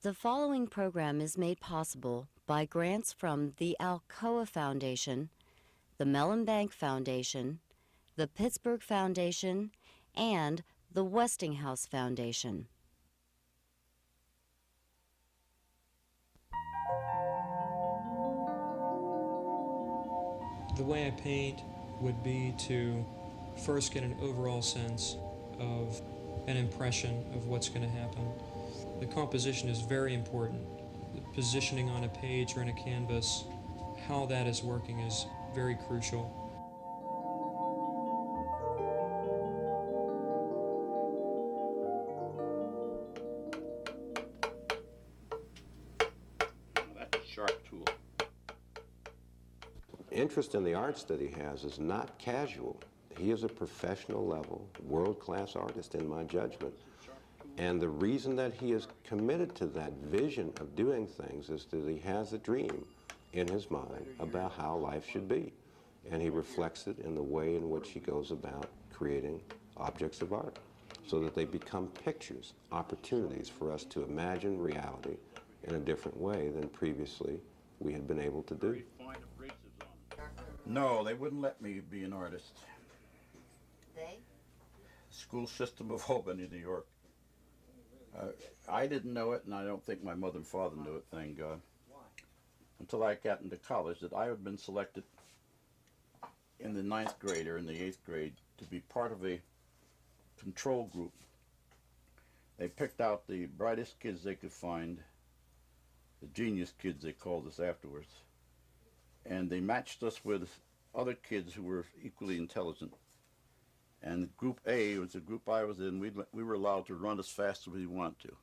The following program is made possible by grants from the Alcoa Foundation, the Mellon Bank Foundation, the Pittsburgh Foundation, and the Westinghouse Foundation. The way I paint would be to first get an overall sense of an impression of what's going to happen. The composition is very important. The positioning on a page or in a canvas, how that is working is very crucial. That's a sharp tool. Interest in the arts that he has is not casual. He is a professional level, world-class artist in my judgment. And the reason that he is committed to that vision of doing things is that he has a dream in his mind about how life should be. And he reflects it in the way in which he goes about creating objects of art so that they become pictures, opportunities for us to imagine reality in a different way than previously we had been able to do. No, they wouldn't let me be an artist. They? School system of Albany, New York. I didn't know it, and I don't think my mother and father knew it, thank God, until I got into college, that I had been selected in the 9th grade or in the 8th grade to be part of a control group. They picked out the brightest kids they could find, the genius kids they called us afterwards, and they matched us with other kids who were equally intelligent. And Group A was the group I was in. We were allowed to run as fast as we wanted to.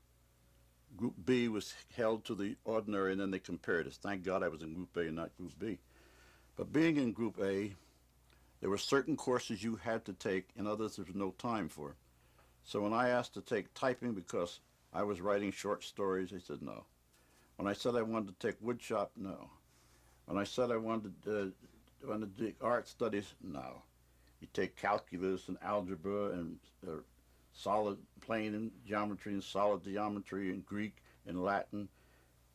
Group B was held to the ordinary, and then they compared us. Thank God I was in Group A and not Group B. But being in Group A, there were certain courses you had to take, and others there was no time for. So when I asked to take typing because I was writing short stories, they said no. When I said I wanted to take woodshop, no. When I said I wanted to do art studies, no. You take calculus and algebra and solid plane and geometry and solid geometry and Greek and Latin,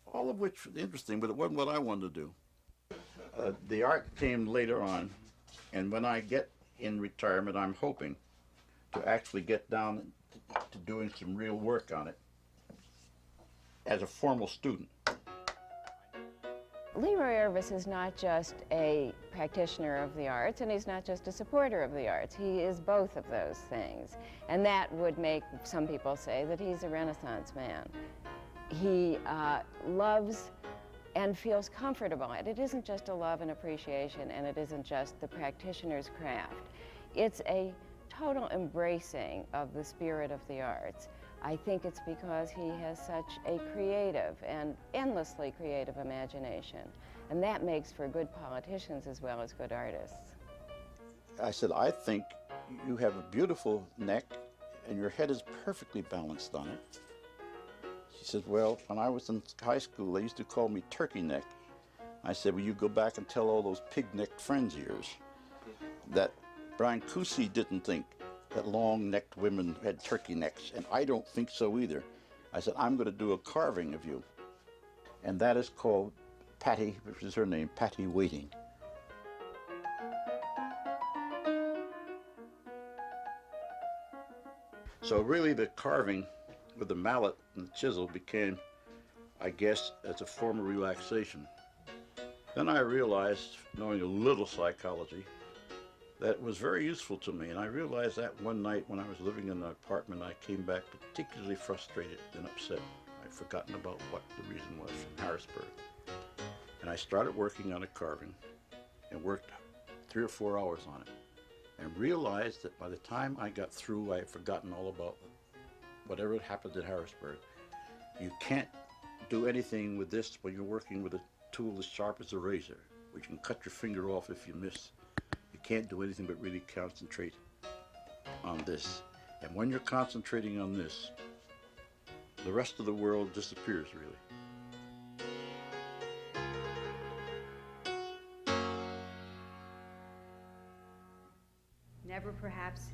all of which was interesting, but it wasn't what I wanted to do. The art came later on, and when I get in retirement, I'm hoping to actually get down to doing some real work on it as a formal student. Leroy Irvis is not just a practitioner of the arts, and he's not just a supporter of the arts. He is both of those things. And that would make some people say that he's a Renaissance man. He loves and feels comfortable. And it isn't just a love and appreciation, and it isn't just the practitioner's craft. It's a total embracing of the spirit of the arts. I think it's because he has such a creative and endlessly creative imagination. And that makes for good politicians as well as good artists. I said, I think you have a beautiful neck and your head is perfectly balanced on it. She said, well, when I was in high school, they used to call me turkey neck. I said, well, you go back and tell all those pig-necked friends of yours that Brian Cousy didn't think that long-necked women had turkey necks, and I don't think so either. I said, I'm going to do a carving of you. And that is called Patty, which is her name, Patty Waiting. So really the carving with the mallet and chisel became, I guess, as a form of relaxation. Then I realized, knowing a little psychology, that was very useful to me, and I realized that one night when I was living in an apartment, I came back particularly frustrated and upset. I'd forgotten about what the reason was from Harrisburg. And I started working on a carving and worked 3 or 4 hours on it and realized that by the time I got through, I had forgotten all about whatever had happened at Harrisburg. You can't do anything with this when you're working with a tool as sharp as a razor, which can cut your finger off if you miss. You can't do anything but really concentrate on this. And when you're concentrating on this, the rest of the world disappears, really. Never perhaps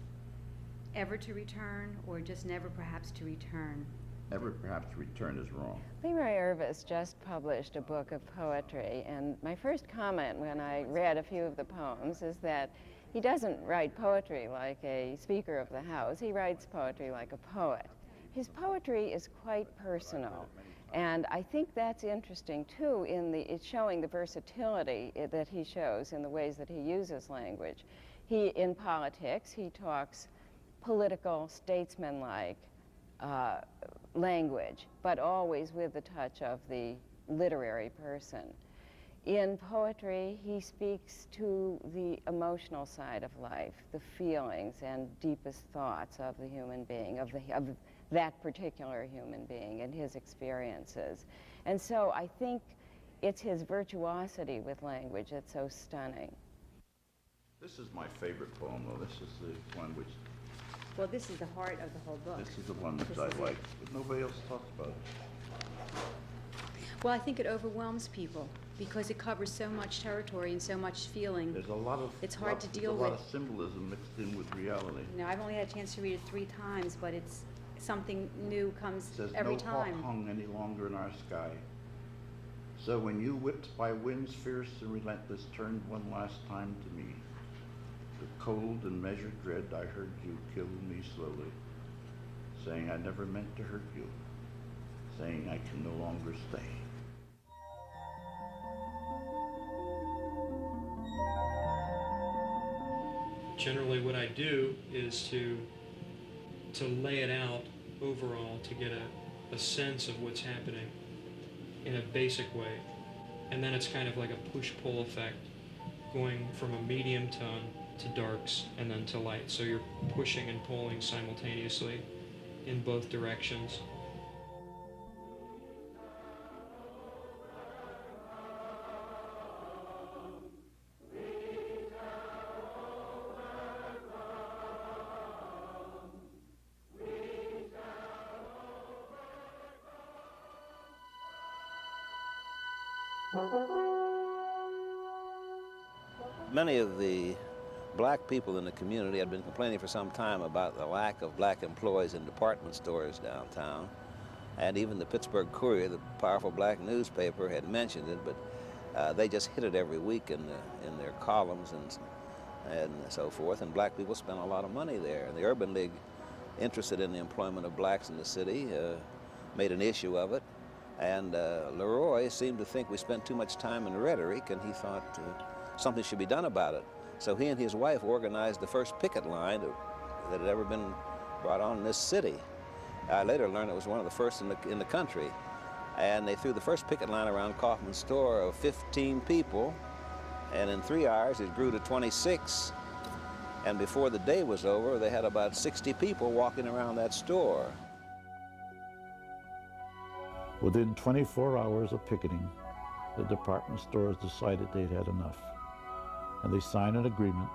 ever to return, or just never perhaps to return. ever perhaps return as wrong. Leroy Irvis just published a book of poetry, and my first comment when I read a few of the poems is that he doesn't write poetry like a Speaker of the House. He writes poetry like a poet. His poetry is quite personal, and I think that's interesting too it's showing the versatility that he shows in the ways that he uses language. In politics, he talks political, statesmanlike language, but always with the touch of the literary person. In poetry, he speaks to the emotional side of life, the feelings and deepest thoughts of the human being, of that particular human being and his experiences. And so I think it's his virtuosity with language that's so stunning. This is my favorite poem, though. This is the one which... Well, this is the heart of the whole book. This is the one that I like, but nobody else talks about it. Well, I think it overwhelms people because it covers so much territory and so much feeling. There's a lot of... It's hard to deal There's a with. lot of symbolism mixed in with reality. You know, I've only had a chance to read it 3 times, but it's something new comes It says, every no time. hawk hung any longer in our sky. So when you whipped by winds fierce and relentless turned one last time to me, the cold and measured dread I heard you kill me slowly, saying I never meant to hurt you, saying I can no longer stay. Generally what I do is to lay it out overall to get a sense of what's happening in a basic way. And then it's kind of like a push-pull effect, going from a medium tone to darks and then to light. So you're pushing and pulling simultaneously in both directions. Many of the black people in the community had been complaining for some time about the lack of black employees in department stores downtown. And even the Pittsburgh Courier, the powerful black newspaper, had mentioned it, but they just hit it every week in their columns and so forth. And black people spent a lot of money there. And the Urban League, interested in the employment of blacks in the city, made an issue of it. And Leroy seemed to think we spent too much time in rhetoric, and he thought something should be done about it. So he and his wife organized the first picket line that had ever been brought on in this city. I later learned it was one of the first in the country. And they threw the first picket line around Kaufman's store of 15 people, and in 3 hours it grew to 26. And before the day was over, they had about 60 people walking around that store. Within 24 hours of picketing, the department stores decided they'd had enough. And they signed an agreement,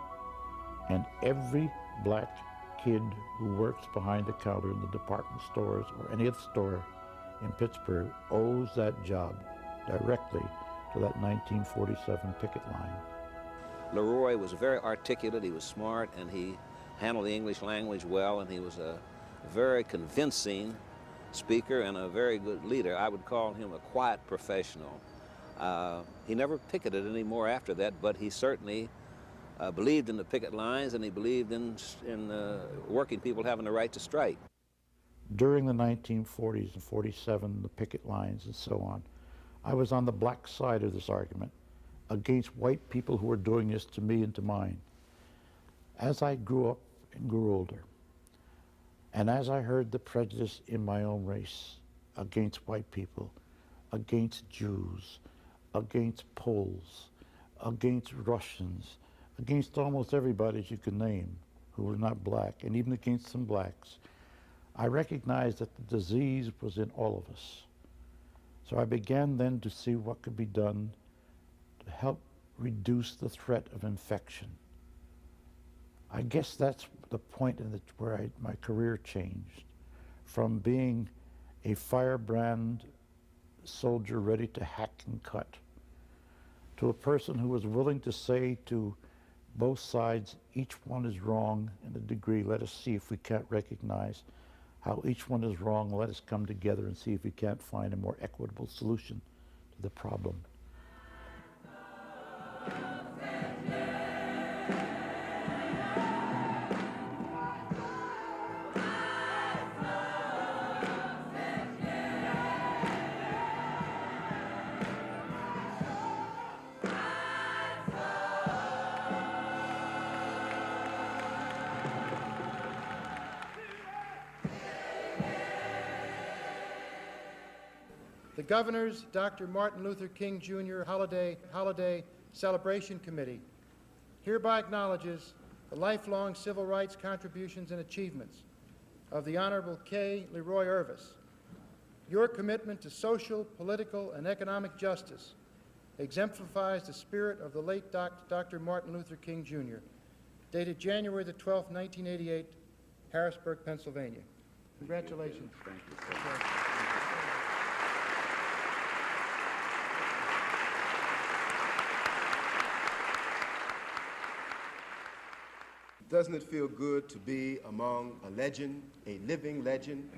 and every black kid who works behind the counter in the department stores or any other store in Pittsburgh owes that job directly to that 1947 picket line. Leroy was very articulate, he was smart, and he handled the English language well, and he was a very convincing speaker and a very good leader. I would call him a quiet professional. He never picketed anymore after that, but he certainly believed in the picket lines, and he believed in working people having the right to strike. During the 1940s and 47, the picket lines and so on, I was on the black side of this argument against white people who were doing this to me and to mine. As I grew up and grew older, and as I heard the prejudice in my own race against white people, against Jews, against Poles, against Russians, against almost everybody you can name who were not black, and even against some blacks, I recognized that the disease was in all of us. So I began then to see what could be done to help reduce the threat of infection. I guess that's the point where my career changed, from being a firebrand soldier ready to hack and cut, to a person who was willing to say to both sides, each one is wrong in a degree, let us see if we can't recognize how each one is wrong. Let us come together and see if we can't find a more equitable solution to the problem. The Governor's Dr. Martin Luther King Jr. Holiday Celebration Committee hereby acknowledges the lifelong civil rights contributions and achievements of the Honorable K. Leroy Irvis. Your commitment to social, political, and economic justice exemplifies the spirit of the late Dr. Martin Luther King Jr., dated January the 12th, 1988, Harrisburg, Pennsylvania. Congratulations. Thank you. Doesn't it feel good to be among a legend, a living legend?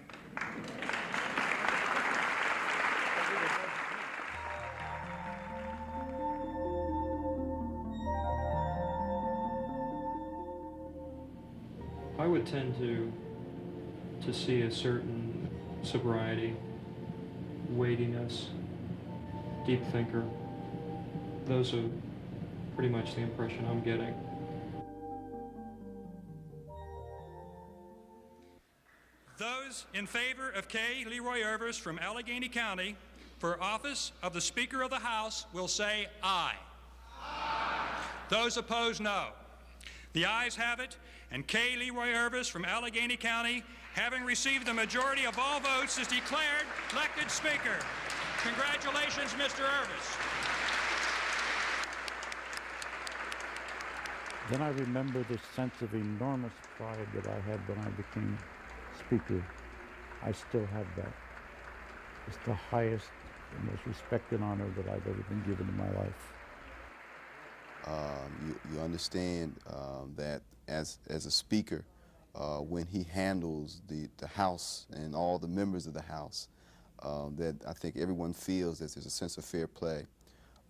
I would tend to see a certain sobriety, weightiness, deep thinker. Those are pretty much the impression I'm getting. Those in favor of K. Leroy Irvis from Allegheny County for office of the Speaker of the House will say aye. Aye. Those opposed, no. The ayes have it, and K. Leroy Irvis from Allegheny County, having received the majority of all votes, is declared elected Speaker. Congratulations, Mr. Irvis. Then I remember the sense of enormous pride that I had when I became Speaker. I still have that. It's the highest and most respected honor that I've ever been given in my life. You understand that as a Speaker, when he handles the House and all the members of the House, that I think everyone feels that there's a sense of fair play,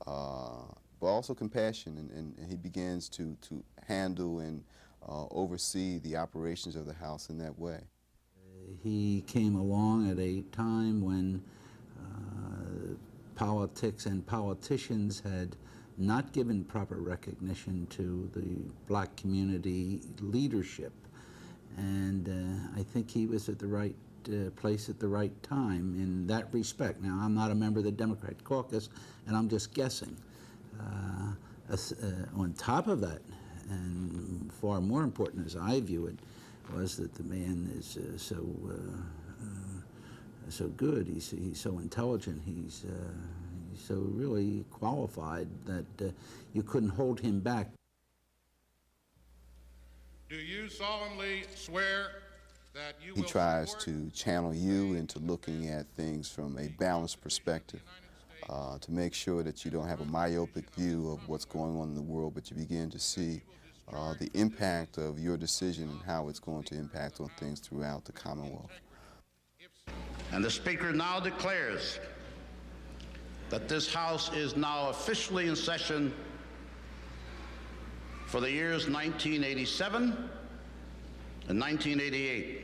but also compassion, and he begins to handle and oversee the operations of the House in that way. He came along at a time when politics and politicians had not given proper recognition to the black community leadership. And I think he was at the right place at the right time in that respect. Now, I'm not a member of the Democratic caucus, and I'm just guessing. On top of that, and far more important as I view it, was that the man is so good, he's so intelligent, he's so really qualified that you couldn't hold him back. Do you solemnly swear that you will He tries to channel you into looking at things from a balanced perspective, to make sure that you don't have a myopic view of what's going on in the world, but you begin to see the impact of your decision and how it's going to impact on things throughout the Commonwealth. And the Speaker now declares that this House is now officially in session for the years 1987 and 1988.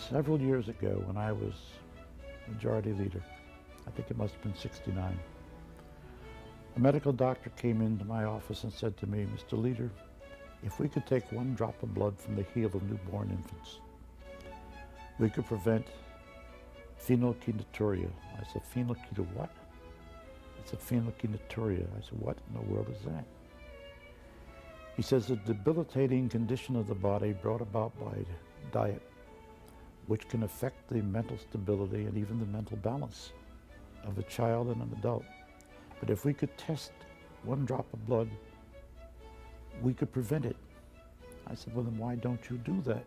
Several years ago, when I was Majority Leader, I think it must have been '69, a medical doctor came into my office and said to me, "Mr. Leader, if we could take one drop of blood from the heel of newborn infants, we could prevent phenylketonuria." I said, "Phenylketo what?" He said, "Phenylketonuria." I said, "What in the world is that?" He says, "A debilitating condition of the body brought about by diet, which can affect the mental stability and even the mental balance of a child and an adult. But if we could test one drop of blood, we could prevent it." I said, well, then why don't you do that?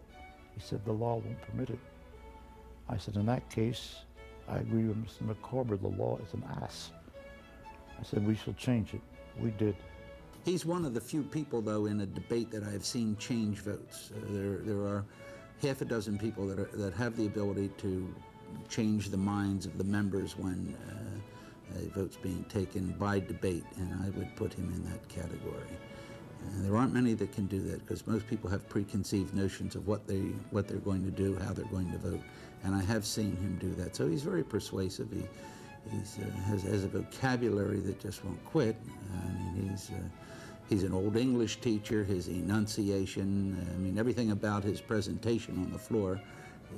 He said, the law won't permit it. I said, in that case, I agree with Mr. McCorber, the law is an ass. I said, we shall change it. We did. He's one of the few people, though, in a debate that I've seen change votes. There are half a dozen people that have the ability to change the minds of the members when a vote's being taken by debate, and I would put him in that category. There aren't many that can do that because most people have preconceived notions of what they're going to do, how they're going to vote, and I have seen him do that. So he's very persuasive. He has a vocabulary that just won't quit. I mean, he's an old English teacher. His enunciation, I mean, everything about his presentation on the floor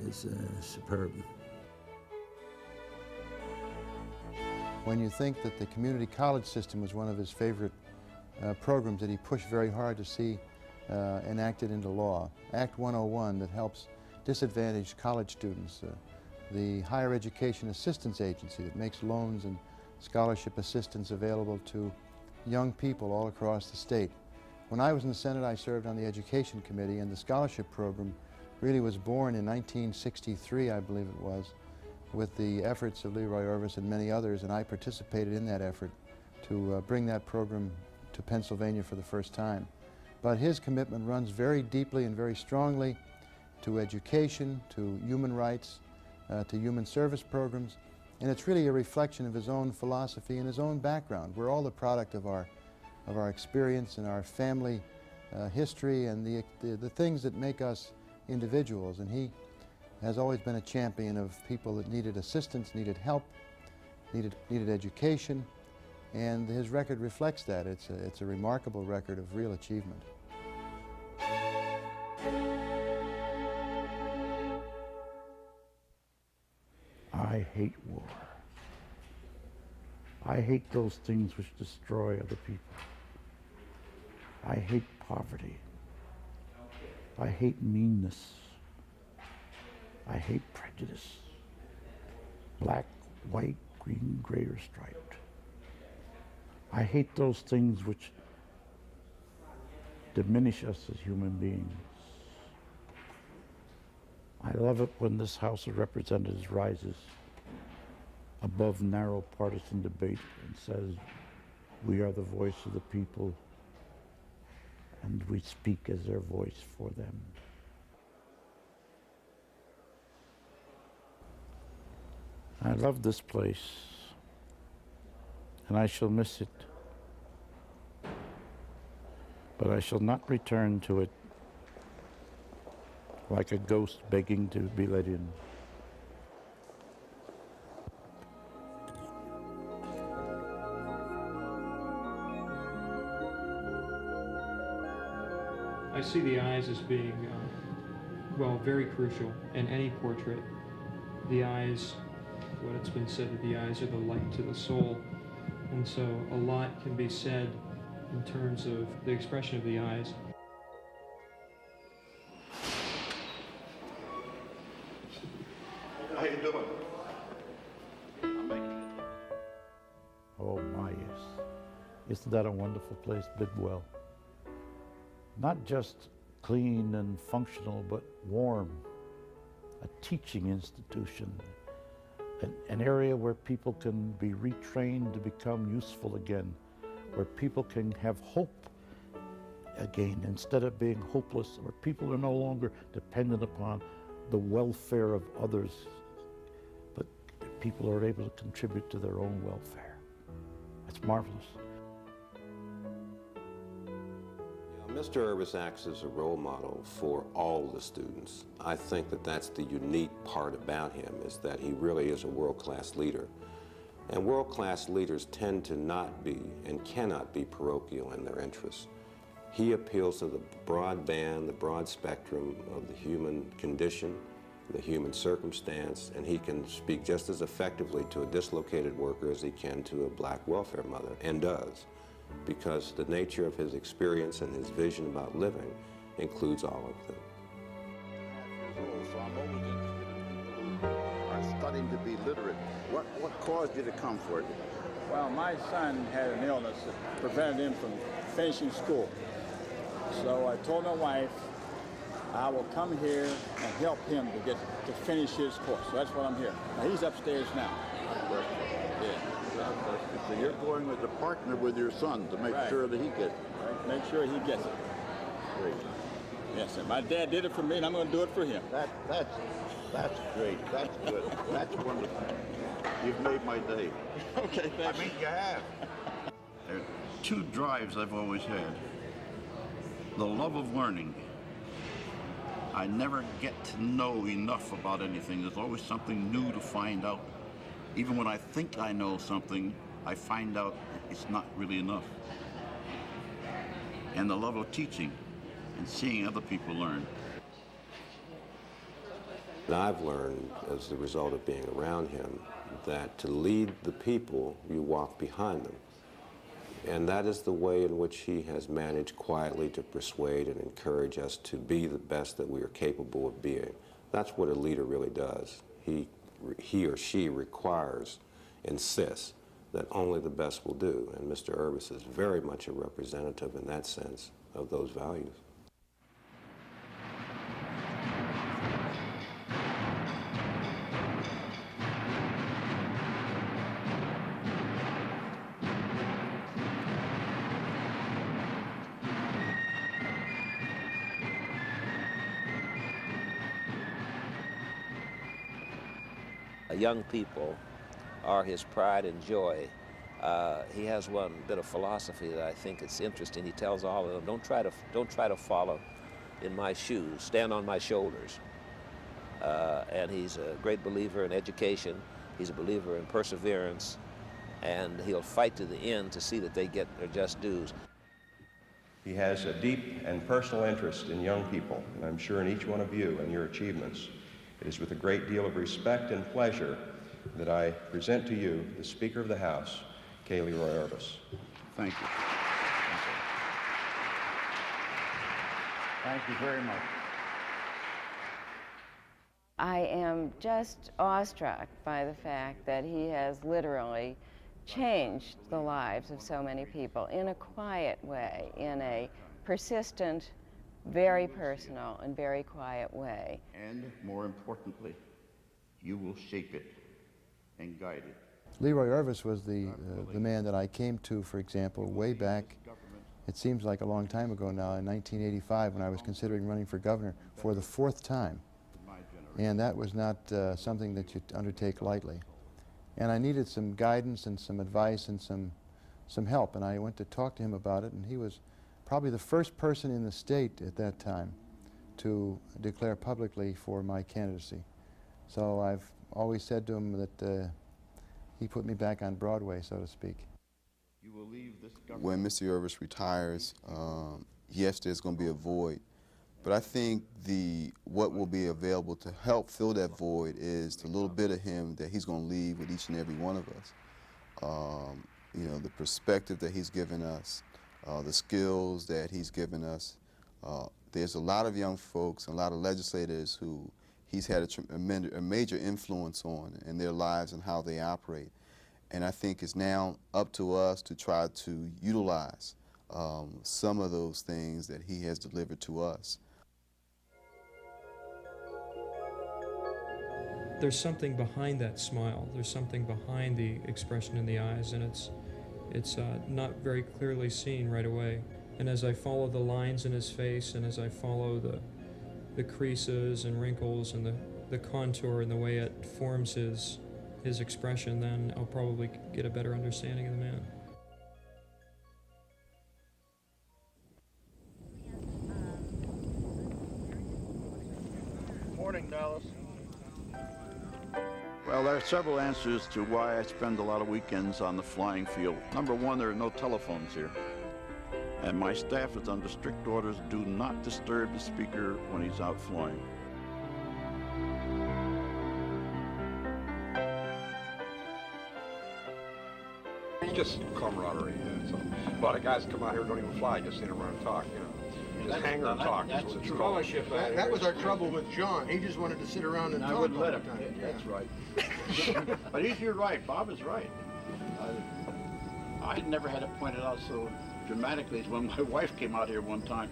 is superb. When you think that the community college system was one of his favorite programs that he pushed very hard to see enacted into law, Act 101 that helps disadvantaged college students, the Higher Education Assistance Agency that makes loans and scholarship assistance available to young people all across the state. When I was in the Senate, I served on the Education Committee, and the scholarship program really was born in 1963, I believe it was, with the efforts of Leroy Irvis and many others, and I participated in that effort to bring that program to Pennsylvania for the first time. But his commitment runs very deeply and very strongly to education, to human rights, to human service programs, and it's really a reflection of his own philosophy and his own background. We're all the product of our experience and our family history and the things that make us individuals, and he has always been a champion of people that needed assistance, needed help, needed education, and his record reflects that. It's a remarkable record of real achievement. I hate war. I hate those things which destroy other people. I hate poverty. I hate meanness. I hate prejudice. Black, white, green, gray, or striped. I hate those things which diminish us as human beings. I love it when this House of Representatives rises above narrow partisan debate and says, we are the voice of the people and we speak as their voice for them. I love this place and I shall miss it, but I shall not return to it like a ghost begging to be let in. I see the eyes as being, well, very crucial in any portrait. The eyes, what it's been said, that the eyes are the light to the soul. And so a lot can be said in terms of the expression of the eyes. How you doing? Oh my, yes. Isn't that a wonderful place, Bidwell? Not just clean and functional, but warm. A teaching institution. An area where people can be retrained to become useful again, where people can have hope again instead of being hopeless, where people are no longer dependent upon the welfare of others, but people are able to contribute to their own welfare. That's marvelous. Mr. Irvis acts as a role model for all the students. I think that that's the unique part about him, is that he really is a world-class leader. And world-class leaders tend to not be and cannot be parochial in their interests. He appeals to the broad band, the broad spectrum of the human condition, the human circumstance, and he can speak just as effectively to a dislocated worker as he can to a black welfare mother, and does, because the nature of his experience and his vision about living includes all of them. So I'm always interested in people who are studying to be literate. What caused you to come for it? Well, my son had an illness that prevented him from finishing school. So I told my wife, I will come here and help him to finish his course. So that's what I'm here. Now, he's upstairs now. So you're going as a partner with your son to make sure that he gets it. Right. Make sure he gets it. Great. Yes, sir. My dad did it for me, and I'm going to do it for him. That's great. That's good. That's wonderful. You've made my day. Okay, thank you. I mean, you have. There are two drives I've always had. The love of learning. I never get to know enough about anything. There's always something new to find out. Even when I think I know something, I find out it's not really enough. And the love of teaching and seeing other people learn. And I've learned, as the result of being around him, that to lead the people, you walk behind them. And that is the way in which he has managed quietly to persuade and encourage us to be the best that we are capable of being. That's what a leader really does. He or she requires, insists, that only the best will do. And Mr. Irvis is very much a representative in that sense of those values. Young people are his pride and joy. He has one bit of philosophy that I think is interesting. He tells all of them, don't try to follow in my shoes, stand on my shoulders. And he's a great believer in education. He's a believer in perseverance, and he'll fight to the end to see that they get their just dues. He has a deep and personal interest in young people, and I'm sure in each one of you and your achievements. It is with a great deal of respect and pleasure that I present to you the Speaker of the House, K. Leroy Irvis. Thank you. Thank you very much. I am just awestruck by the fact that he has literally changed the lives of so many people in a quiet way, in a persistent, very personal and very quiet way. And more importantly, you will shape it and guide it. Leroy Irvis was the man that I came to, for example, way back, it seems like a long time ago now, in 1985, when I was considering running for governor for the 4th time. And that was not something that you undertake lightly. And I needed some guidance and some advice and some help, and I went to talk to him about it, and he was probably the first person in the state at that time to declare publicly for my candidacy. So I've always said to him that he put me back on Broadway, so to speak. You will leave this when Mr. Irvis retires, yes, there's going to be a void. But I think what will be available to help fill that void is the little bit of him that he's going to leave with each and every one of us. You know, the perspective that he's given us, the skills that he's given us. There's a lot of young folks, a lot of legislators who he's had a major influence on in their lives and how they operate. And I think it's now up to us to try to utilize some of those things that he has delivered to us. There's something behind that smile. There's something behind the expression in the eyes, and it's not very clearly seen right away. And as I follow the lines in his face, and as I follow the creases and wrinkles and the contour and the way it forms his expression, then I'll probably get a better understanding of the man. Morning, Dallas. Well, there are several answers to why I spend a lot of weekends on the flying field. Number one, there are no telephones here. And my staff is under strict orders, do not disturb the speaker when he's out flying. It's just camaraderie. So a lot of guys come out here and don't even fly, just sit around and talk, you know. Just hang around and talk. That's what true. it's called. Fellowship. That was our trouble with John. He just wanted to sit around and talk. I wouldn't all let the him. time. That's right. But you're right. Bob is right. I never had it pointed out so dramatically as when my wife came out here one time.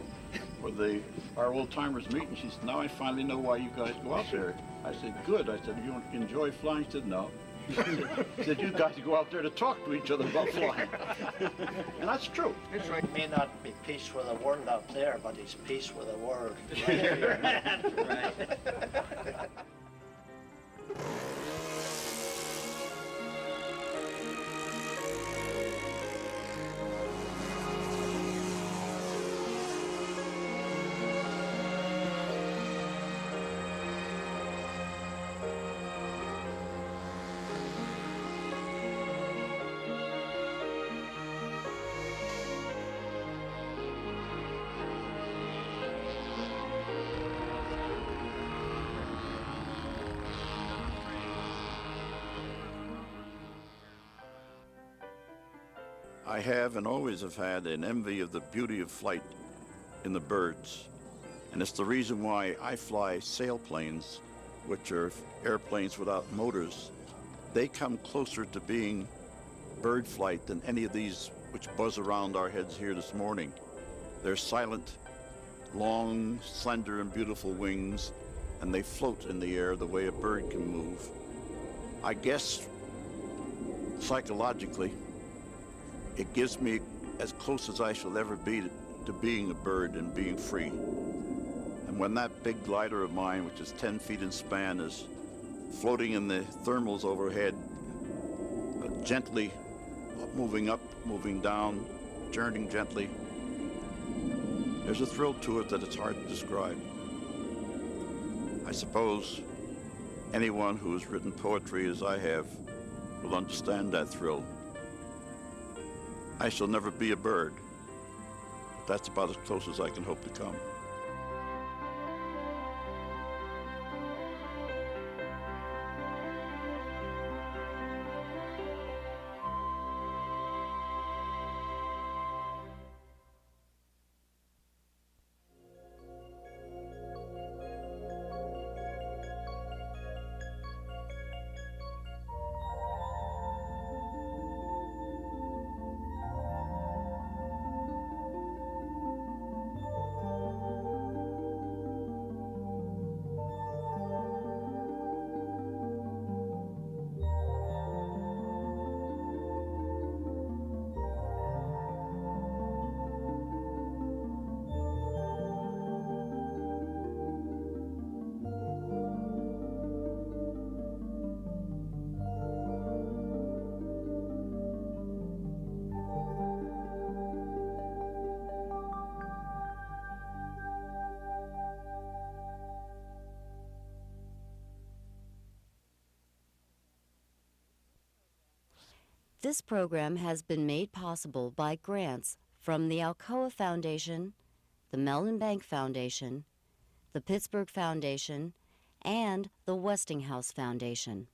for our old timers meeting. She said, "Now I finally know why you guys go out there." I said, "Good." I said, "You enjoy flying?" She said, "No." She said, "You guys go out there to talk to each other about flying." And that's true. That's right. It may not be peace with the world out there, but it's peace with the world. Right. I have and always have had an envy of the beauty of flight in the birds. And it's the reason why I fly sailplanes, which are airplanes without motors. They come closer to being bird flight than any of these which buzz around our heads here this morning. They're silent, long, slender, and beautiful wings, and they float in the air the way a bird can move. I guess psychologically, it gives me as close as I shall ever be to being a bird and being free. And when that big glider of mine, which is 10 feet in span, is floating in the thermals overhead, gently moving up, moving down, turning gently, there's a thrill to it that it's hard to describe. I suppose anyone who has written poetry as I have will understand that thrill. I shall never be a bird. That's about as close as I can hope to come. This program has been made possible by grants from the Alcoa Foundation, the Mellon Bank Foundation, the Pittsburgh Foundation, and the Westinghouse Foundation.